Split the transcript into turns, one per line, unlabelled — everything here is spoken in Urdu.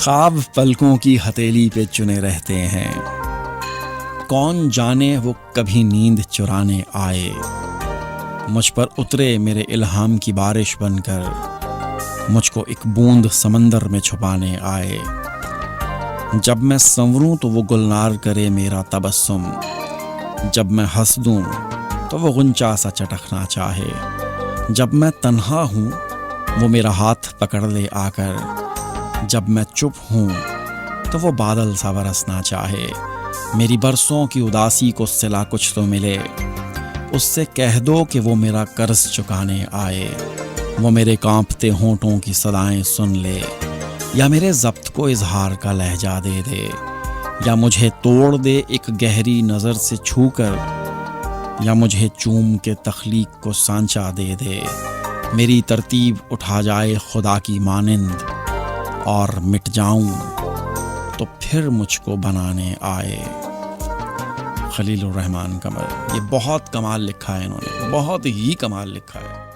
خواب پلکوں کی ہتھیلی پہ چنے رہتے ہیں، کون جانے وہ کبھی نیند چرانے آئے، مجھ پر اترے میرے الہام کی بارش بن کر، مجھ کو ایک بوند سمندر میں چھپانے آئے۔ جب میں سنوروں تو وہ گلنار کرے میرا تبسم، جب میں ہنس دوں تو وہ غنچہ سا چٹکنا چاہے، جب میں تنہا ہوں وہ میرا ہاتھ پکڑ لے آ کر، جب میں چپ ہوں تو وہ بادل سا برسنا چاہے۔ میری برسوں کی اداسی کو صلہ کچھ تو ملے، اس سے کہہ دو کہ وہ میرا قرض چکانے آئے، وہ میرے کانپتے ہونٹوں کی صدائیں سن لے، یا میرے ضبط کو اظہار کا لہجہ دے دے، یا مجھے توڑ دے ایک گہری نظر سے چھو کر، یا مجھے چوم کے تخلیق کو سانچہ دے دے، میری ترتیب اٹھا جائے خدا کی مانند، اور مٹ جاؤں تو پھر مجھ کو بنانے آئے۔ خلیل الرحمن قمر۔ یہ بہت کمال لکھا ہے انہوں نے، بہت ہی کمال لکھا ہے۔